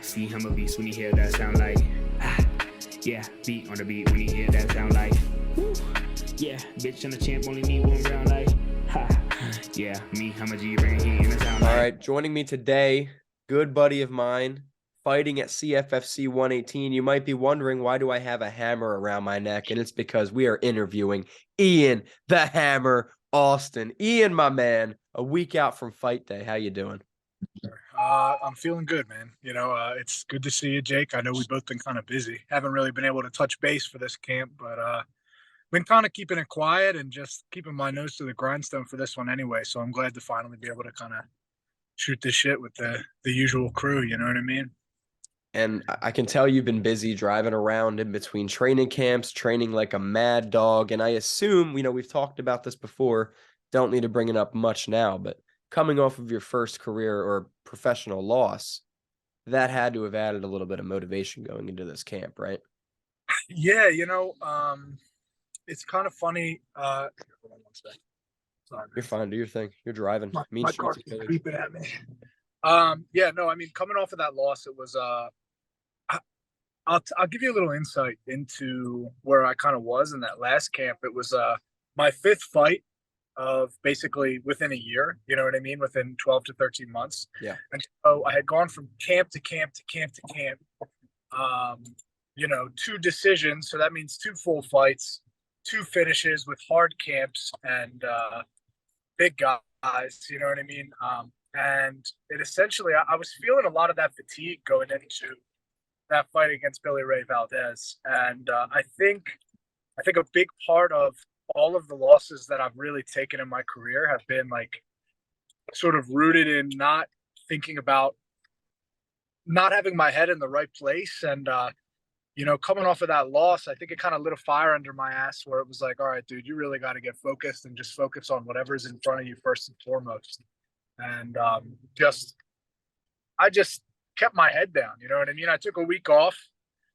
See him a beast when he hear that sound like yeah, beat on the beat when he hear that sound like woo. Yeah, bitch and the champ only need one round like ha. Yeah, me, I'm a G bring heat in the sound like. All right, joining me today, good buddy of mine, fighting at CFFC 118. You might be wondering, why do I have a hammer around my neck? And it's because we are interviewing Ian the Hammer Allston. Ian, my man, a week out from fight day. How you doing? I'm feeling good, man. It's good to see you, Jake. I know we've both been kind of busy. Haven't really been able to touch base for this camp, but been kind of keeping it quiet and just keeping my nose to the grindstone for this one anyway. So I'm glad to finally be able to kind of shoot this shit with the usual crew. You know what I mean? And I can tell you've been busy driving around in between training camps, training like a mad dog. And I assume, we've talked about this before, don't need to bring it up much now, but coming off of your first career or professional loss, that had to have added a little bit of motivation going into this camp, right? Yeah, it's kind of funny. Hold on one second. Sorry, You're fine. Do your thing. You're driving. my car keeps beeping at me. Yeah, no, I mean, coming off of that loss, it was I'll give you a little insight into where I kind of was in that last camp. It was my fifth fight of basically within a year, you know what I mean, within 12 to 13 months. Yeah. And so I had gone from camp to camp to camp to camp. 2 decisions, so that means 2 full fights, 2 finishes with hard camps and big guys, you know what I mean? And it essentially, I was feeling a lot of that fatigue going into that fight against Billy Ray Valdez. And I think a big part of all of the losses that I've really taken in my career have been like sort of rooted in not thinking about not having my head in the right place. And, coming off of that loss, I think it kind of lit a fire under my ass where it was like, all right, dude, you really got to get focused and just focus on whatever's in front of you first and foremost. And I just kept my head down. You know what I mean? I took a week off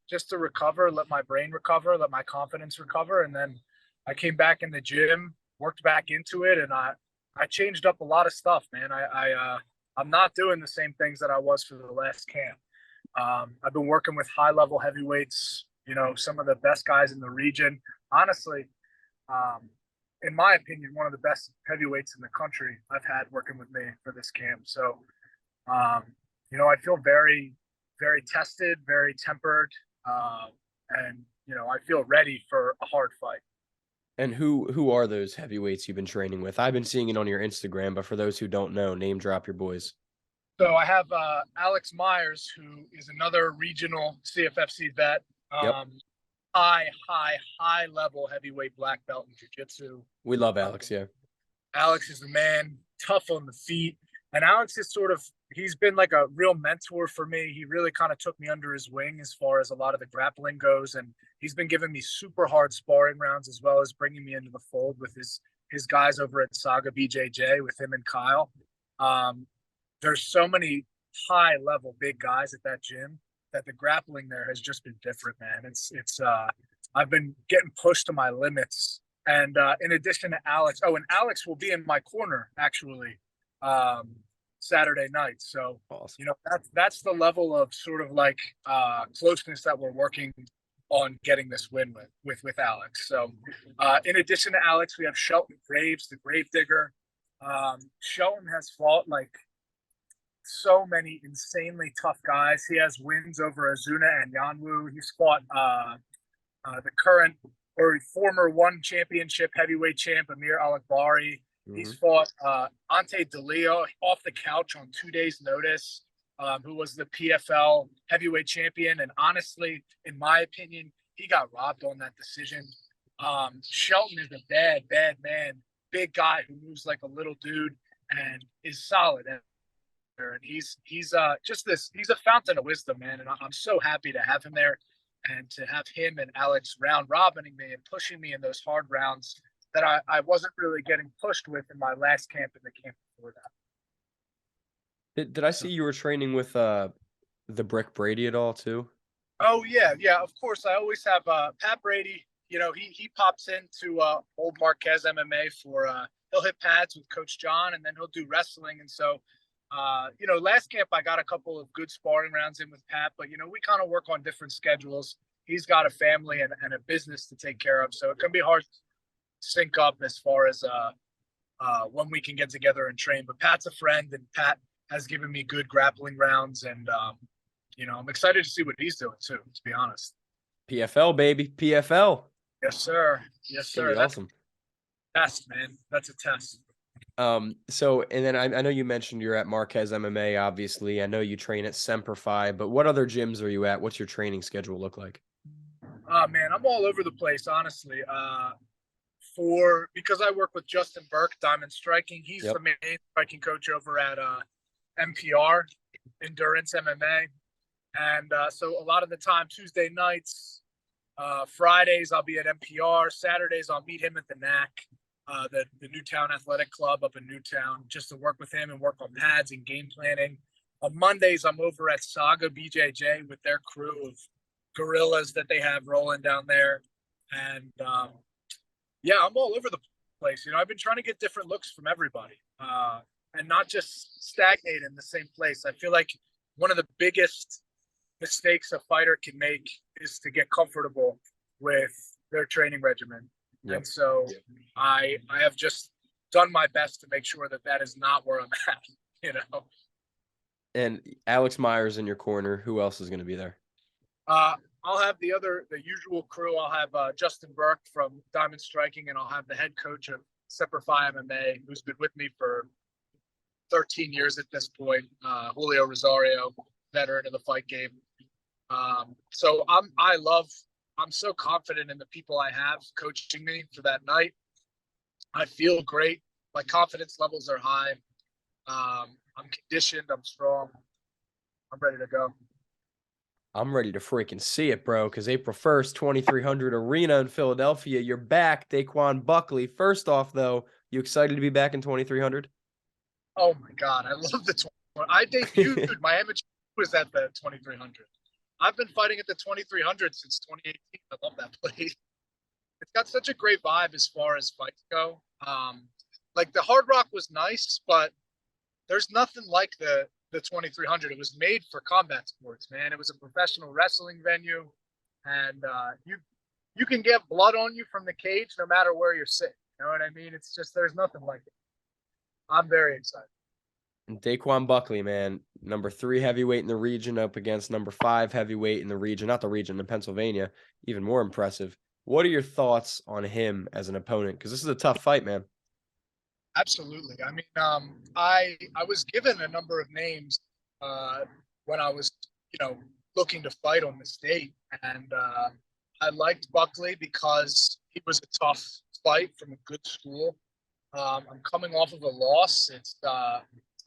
just to recover, let my brain recover, let my confidence recover. And then I came back in the gym, worked back into it. And I changed up a lot of stuff, man. I'm not doing the same things that I was for the last camp. I've been working with high level heavyweights, some of the best guys in the region. Honestly, in my opinion, one of the best heavyweights in the country I've had working with me for this camp. So, I feel very, very tested, very tempered, and I feel ready for a hard fight. And who are those heavyweights you've been training with? I've been seeing it on your Instagram, but for those who don't know, name drop your boys. So I have Alex Myers, who is another regional CFFC vet. Yep. High level heavyweight black belt in jiu-jitsu. We love Alex, yeah. Alex is the man, tough on the feet. And Alex is he's been like a real mentor for me. He really kind of took me under his wing as far as a lot of the grappling goes. And he's been giving me super hard sparring rounds, as well as bringing me into the fold with his guys over at Saga BJJ with him and Kyle. There's so many high level big guys at that gym that the grappling there has just been different, man. It's I've been getting pushed to my limits. And in addition to Alex, and Alex will be in my corner actually Saturday night. So awesome. That's the level of sort of like closeness that we're working on getting this win with Alex. So in addition to Alex, we have Shelton Graves, the Gravedigger. Shelton has fought like so many insanely tough guys. He has wins over Azuna and Yanwu. He's fought the current or former one championship heavyweight champ Amir Alakbari. Mm-hmm. He's fought Ante DeLeo off the couch on 2 days' notice, who was the PFL heavyweight champion. And honestly, in my opinion, he got robbed on that decision. Shelton is a bad man, big guy who moves like a little dude and is solid. And he's a fountain of wisdom, man. And I'm so happy to have him there and to have him and Alex round robining me and pushing me in those hard rounds that I wasn't really getting pushed with in my last camp and the camp before that. Did I see you were training with the Brick Brady at all too? Oh yeah, of course. I always have Pat Brady. He pops into Old Marquez MMA for he'll hit pads with Coach John, and then he'll do wrestling. And so Last camp I got a couple of good sparring rounds in with Pat, but we kind of work on different schedules. He's got a family and a business to take care of, so it can be hard to sync up as far as when we can get together and train. But Pat's a friend, and Pat has given me good grappling rounds, and I'm excited to see what he's doing too, to be honest. PFL, baby. PFL. Yes, sir. Yes, sir. That's awesome. Test, man. That's a test. So, and then I know you mentioned you're at Marquez MMA, obviously. I know you train at Semperfi, but what other gyms are you at? What's your training schedule look like? Man, I'm all over the place, honestly. Because I work with Justin Burke, Diamond Striking. He's the main striking coach over at MPR, Endurance MMA. And so a lot of the time, Tuesday nights, Fridays, I'll be at MPR. Saturdays, I'll meet him at the NAC, the Newtown Athletic Club up in Newtown, just to work with him and work on pads and game planning. On Mondays, I'm over at Saga BJJ with their crew of gorillas that they have rolling down there. And I'm all over the place. I've been trying to get different looks from everybody and not just stagnate in the same place. I feel like one of the biggest mistakes a fighter can make is to get comfortable with their training regimen. Yep. And so I have just done my best to make sure that is not where I'm at, And Alex Myers in your corner. Who else is going to be there? I'll have the usual crew. I'll have Justin Burke from Diamond Striking, and I'll have the head coach of Semperfi MMA, who's been with me for 13 years at this point, Julio Rosario, veteran of the fight game. So I'm so confident in the people I have coaching me for that night. I feel great. My confidence levels are high. I'm conditioned. I'm strong. I'm ready to go. I'm ready to freaking see it, bro, because April 1st, 2300 Arena in Philadelphia. You're back, Daquan Buckley. First off, though, you excited to be back in 2300? Oh, my God. I love the 2300. I debuted. My amateur was at the 2300. I've been fighting at the 2300 since 2018. I love that place. It's got such a great vibe as far as fights go. Like the Hard Rock was nice, but there's nothing like the 2300. It was made for combat sports, man. It was a professional wrestling venue, and you can get blood on you from the cage no matter where you're sitting. You know what I mean? It's just there's nothing like it. I'm very excited. Daquan Buckley, man, number 3 heavyweight in the region up against number 5 heavyweight in the region, not the region, in Pennsylvania. Even more impressive. What are your thoughts on him as an opponent? Because this is a tough fight, man. Absolutely. I mean, I was given a number of names when I was, looking to fight on the state, and I liked Buckley because he was a tough fight from a good school. I'm coming off of a loss. It's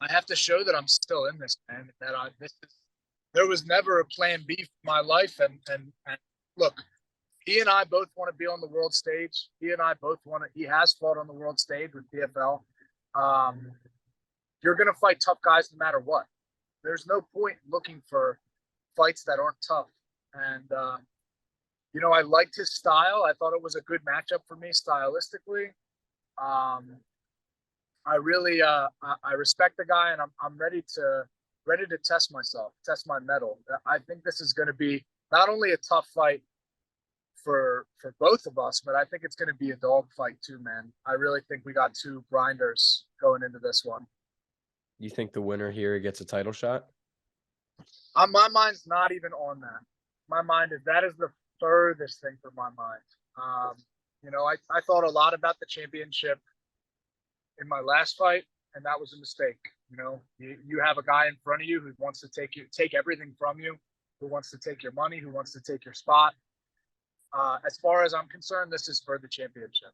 I have to show that I'm still in this, man. That there was never a plan B for my life, and look. He and I both want to be on the world stage. He has fought on the world stage with PFL. You're going to fight tough guys no matter what. There's no point looking for fights that aren't tough. And, I liked his style. I thought it was a good matchup for me stylistically. I really, I respect the guy, and I'm ready to test myself, test my mettle. I think this is going to be not only a tough fight for both of us, but I think it's going to be a dog fight too, man. I really think we got 2 grinders going into this one. You think the winner here gets a title shot? My mind's not even on that. My mind that is the furthest thing from my mind. I thought a lot about the championship in my last fight, and that was a mistake. You have a guy in front of you who wants to take everything from you, who wants to take your money, who wants to take your spot. As far as I'm concerned, this is for the championship.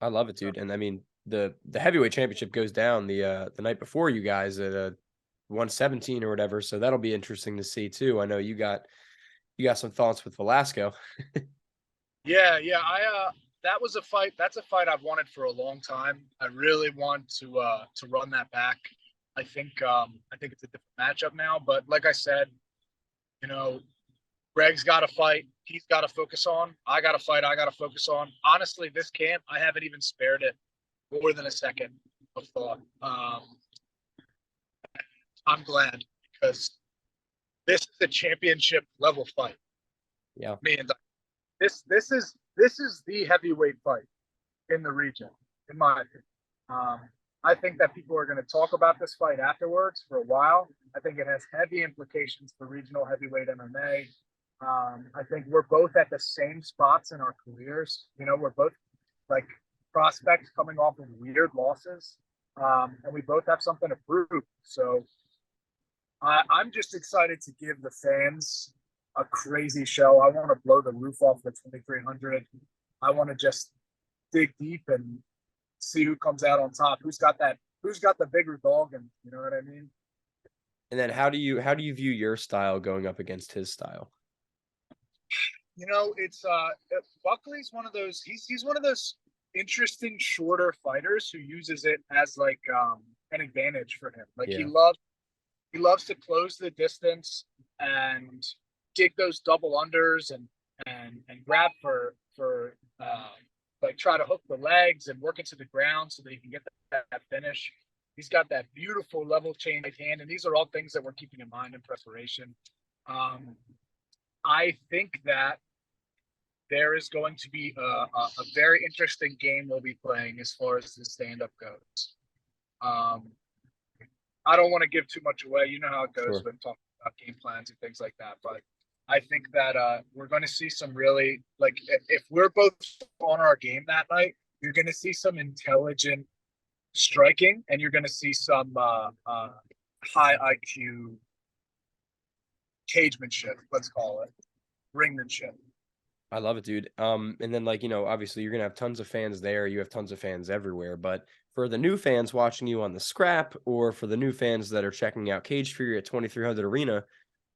I love it, dude. And I mean, the heavyweight championship goes down the night before you guys at 117 or whatever. So that'll be interesting to see too. I know you got some thoughts with Velasco. Yeah. That was a fight. That's a fight I've wanted for a long time. I really want to run that back. I think it's a different matchup now. But like I said, Greg's got to fight. He's got to focus on. I got to fight. I got to focus on. Honestly, this camp, I haven't even spared it more than a second of thought. I'm glad because this is a championship level fight. Yeah. Man, this is the heavyweight fight in the region, in my opinion. I think that people are going to talk about this fight afterwards for a while. I think it has heavy implications for regional heavyweight MMA. I think we're both at the same spots in our careers. You know, we're both like prospects coming off of weird losses, and we both have something to prove. So I'm just excited to give the fans a crazy show. I want to blow the roof off the 2300. I want to just dig deep and see who comes out on top. Who's got the bigger dog, and you know what I mean? And then how do you view your style going up against his style? You know, it's Buckley's one of those he's one of those interesting shorter fighters who uses it as like an advantage for him. Like he loves to close the distance and dig those double unders and grab for like try to hook the legs and work into the ground so that he can get that finish. He's got that beautiful level chain hand, and these are all things that we're keeping in mind in preparation. I think that there is going to be a very interesting game we'll be playing as far as the stand-up goes. I don't want to give too much away. You know how it goes when talking about game plans and things like that. But I think that we're going to see some really, like, if we're both on our game that night, you're going to see some intelligent striking, and you're going to see some high IQ cagemanship, let's call it, ringmanship. I love it, dude. And then, like, you know, obviously you're gonna have tons of fans there. You have tons of fans everywhere. But for the new fans watching you on the scrap, or for the new fans that are checking out Cage Fury at 2300 Arena,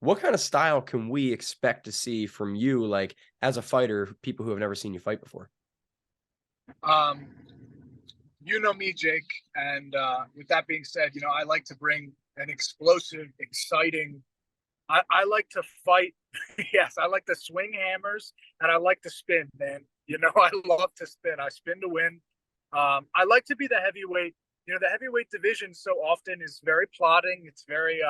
what kind of style can we expect to see from you, like, as a fighter, people who have never seen you fight before? You know me, Jake, and with that being said, you know, I like to bring an explosive, exciting. I like to fight. Yes, I like to swing hammers, and I like to spin, man. You know, I love to spin. I spin to win. I like to be the heavyweight. You know, the heavyweight division so often is very plodding. It's very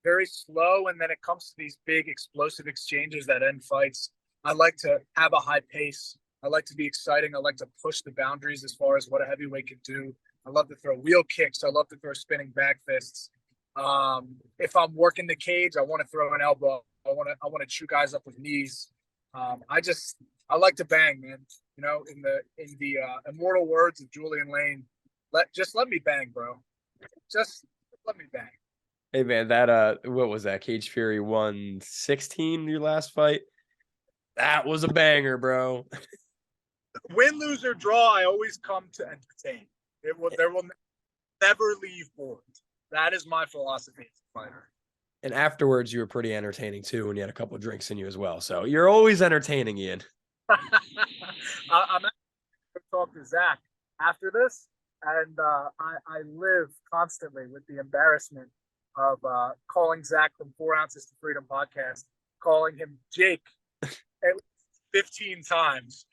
very slow, and then it comes to these big explosive exchanges that end fights. I like to have a high pace. I like to be exciting. I like to push the boundaries as far as what a heavyweight can do. I love to throw wheel kicks. I love to throw spinning back fists. If I'm working the cage, I want to throw an elbow. I want to chew guys up with knees. I like to bang, man. You know, in the immortal words of Julian Lane, let me bang, bro. Just let me bang. Hey, man, that what was that? Cage Fury 116, your last fight? That was a banger, bro. Win, lose, or draw, I always come to entertain. There will never leave bored. That is my philosophy as a fighter. And afterwards, you were pretty entertaining too when you had a couple of drinks in you as well. So you're always entertaining, Ian. I'm going to talk to Zach after this, and I live constantly with the embarrassment of calling Zach from 4 Ounces to Freedom podcast, calling him Jake at least 15 times,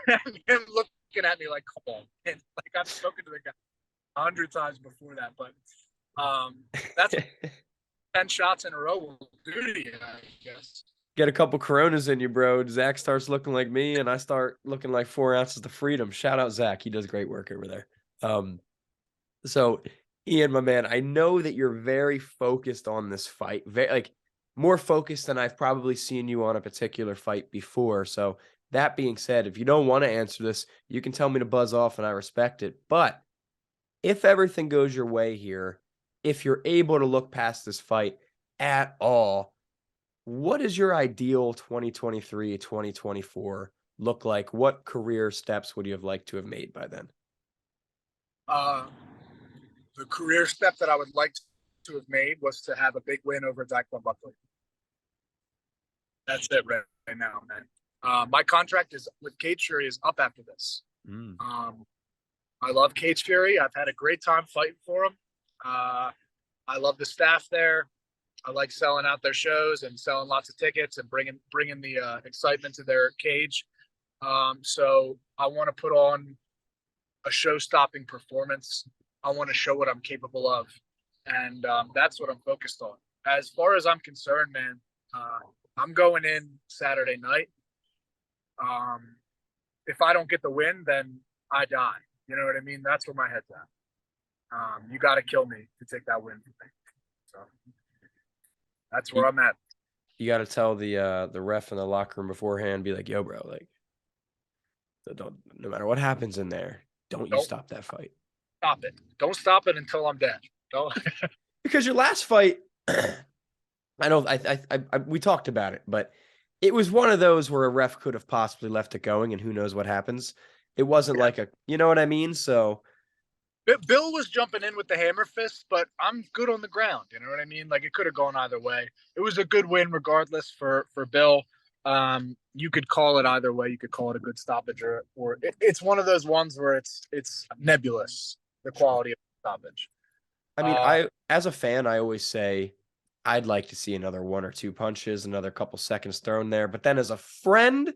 and him looking at me like, come on. And like, I've spoken to the guy 100 times before that, but that's 10 shots in a row will do to you, I guess. Get a couple Coronas in you, bro. Zach starts looking like me, and I start looking like 4 Ounces to Freedom. Shout out Zach. He does great work over there. So Ian, my man, I know that you're very focused on this fight, like more focused than I've probably seen you on a particular fight before. So that being said, if you don't want to answer this, you can tell me to buzz off and I respect it. But if everything goes your way here, if you're able to look past this fight at all, what is your ideal 2023, 2024 look like? What career steps would you have liked to have made by then? The career step that I would like to have made was to have a big win over Dylan Buckley. That's it right now, man. My contract is with Cage Fury is up after this. I love Cage Fury. I've had a great time fighting for him. I love the staff there. I like selling out their shows and selling lots of tickets and bringing the excitement to their cage. So I want to put on a show-stopping performance. I want to show what I'm capable of. and that's what I'm focused on. As far as I'm concerned, man, I'm going in Saturday night. If I don't get the win, then I die. You know what I mean? That's where my head's at. You got to kill me to take that win from me. So that's where I'm at. You got to tell the ref in the locker room beforehand, be like, "Yo, bro, like, no matter what happens in there, don't stop that fight. Stop it. Don't stop it until I'm dead. Don't." Because your last fight, we talked about it, but it was one of those where a ref could have possibly left it going, and who knows what happens. It wasn't like you know what I mean? So Bill was jumping in with the hammer fist, but I'm good on the ground. You know what I mean? Like, it could have gone either way. It was a good win regardless for Bill. You could call it either way. You could call it a good stoppage, or it's one of those ones where it's nebulous, the quality of the stoppage. I mean, as a fan, I always say I'd like to see another 1 or 2 punches, another couple seconds thrown there. But then as a friend,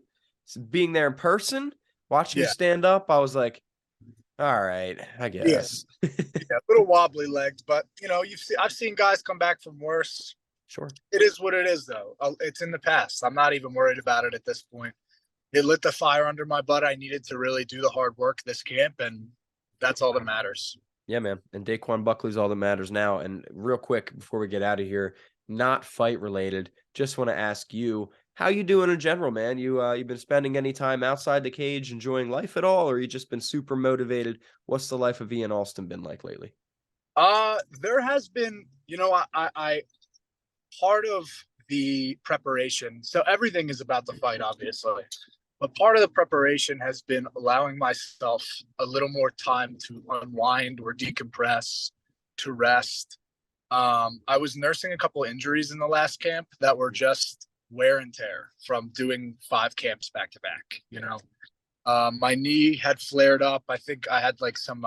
being there in person, watching you stand up, I was like, all right, I guess. Yeah, a little wobbly legged, but I've seen guys come back from worse. Sure. It is what it is, though. It's in the past. I'm not even worried about it at this point. It lit the fire under my butt. I needed to really do the hard work this camp, and that's all that matters. Yeah, man. And Daquan Buckley's all that matters now. And real quick, before we get out of here, not fight related, just want to ask you, how you doing in general, man? You've been spending any time outside the cage enjoying life at all, or you just been super motivated? What's the life of Ian Allston been like lately? There has been, I part of the preparation. So everything is about the fight, obviously, but part of the preparation has been allowing myself a little more time to unwind or decompress, to rest. I was nursing a couple injuries in the last camp that were just wear and tear from doing 5 camps back to back. My knee had flared up. I think I had like some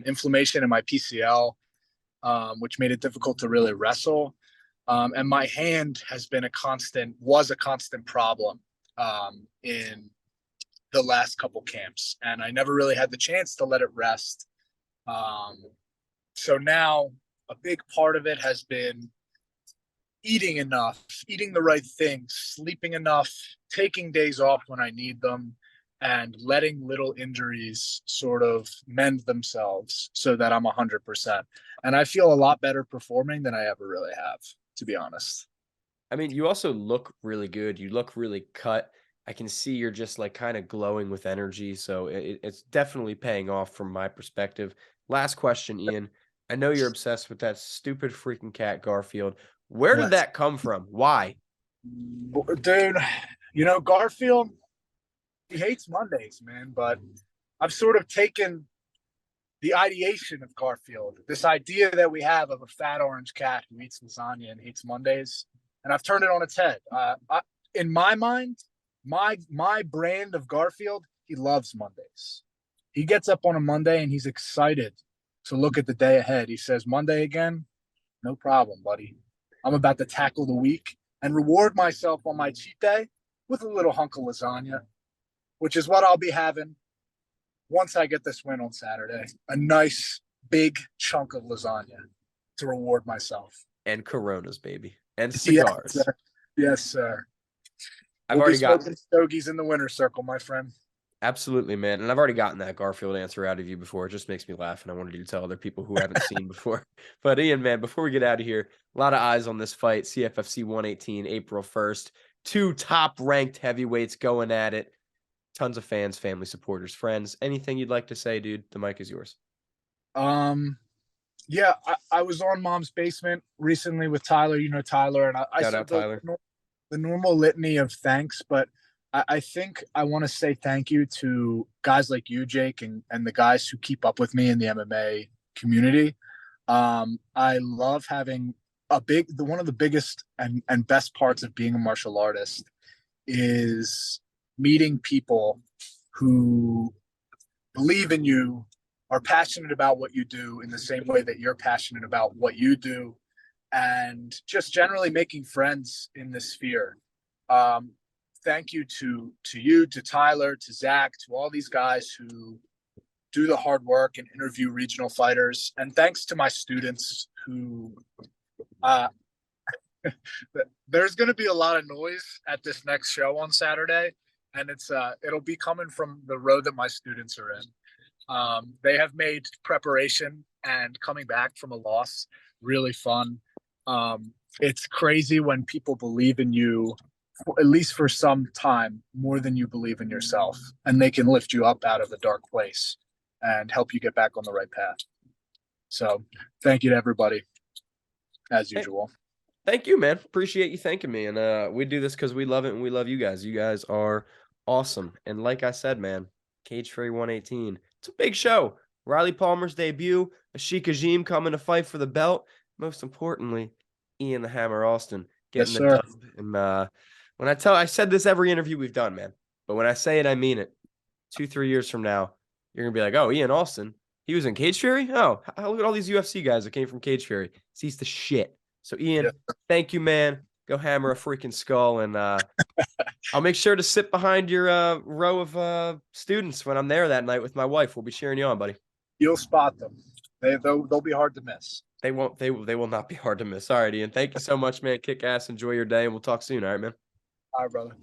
inflammation in my PCL, which made it difficult to really wrestle. And my hand was a constant problem in the last couple camps, and I never really had the chance to let it rest. So now a big part of it has been eating enough, eating the right things, sleeping enough, taking days off when I need them, and letting little injuries sort of mend themselves so that I'm 100%. And I feel a lot better performing than I ever really have, to be honest. I mean, you also look really good. You look really cut. I can see you're just like kind of glowing with energy. So it's definitely paying off from my perspective. Last question, Ian. I know you're obsessed with that stupid freaking cat, Garfield. Where did that come from? Why? Dude, Garfield, he hates Mondays, man, but I've sort of taken the ideation of Garfield, this idea that we have of a fat orange cat who eats lasagna and hates Mondays, and I've turned it on its head. In my mind, my brand of Garfield, he loves Mondays. He gets up on a Monday and he's excited to look at the day ahead. He says, Monday again? No problem, buddy. I'm about to tackle the week and reward myself on my cheat day with a little hunk of lasagna, which is what I'll be having once I get this win on Saturday. A nice big chunk of lasagna to reward myself. And Coronas, baby. And cigars. Yes, sir. Yes, sir. I've already got stogies in the winner circle, my friend. Absolutely, man. And I've already gotten that Garfield answer out of you before. It just makes me laugh, and I wanted you to tell other people who haven't seen before. But Ian, man, before we get out of here, a lot of eyes on this fight. CFFC 118, April 1st. 2 top-ranked heavyweights going at it. Tons of fans, family, supporters, friends. Anything you'd like to say, dude? The mic is yours. Yeah, I was on Mom's Basement recently with Tyler. Tyler, and I Shout out, Tyler. The normal litany of thanks, but I think I want to say thank you to guys like you, Jake, and the guys who keep up with me in the MMA community. I love having one of the biggest and best parts of being a martial artist is meeting people who believe in you, are passionate about what you do in the same way that you're passionate about what you do, and just generally making friends in this sphere. Thank you to you, to Tyler, to Zach, to all these guys who do the hard work and interview regional fighters. And thanks to my students who, there's going to be a lot of noise at this next show on Saturday, and it'll be coming from the road that my students are in. They have made preparation and coming back from a loss really fun. It's crazy when people believe in you, at least for some time, more than you believe in yourself, and they can lift you up out of a dark place and help you get back on the right path. So thank you to everybody, as usual. Thank you, man. Appreciate you thanking me. And we do this because we love it and we love you guys. You guys are awesome. And like I said, man, Cage Fury 118. It's a big show. Riley Palmer's debut, Ashik Ajim coming to fight for the belt. Most importantly, Ian the Hammer Allston getting the dub. And when I said this every interview we've done, man. But when I say it, I mean it. 2-3 years from now, you're gonna be like, oh, Ian Allston, he was in Cage Fury? Oh, look at all these UFC guys that came from Cage Fury. He's the shit. So, Ian, thank you, man. Go hammer a freaking skull, and I'll make sure to sit behind your row of students when I'm there that night with my wife. We'll be cheering you on, buddy. You'll spot them. They'll be hard to miss. They won't. They will not be hard to miss. All right, Ian. Thank you so much, man. Kick ass. Enjoy your day, and we'll talk soon. All right, man. All right, brother.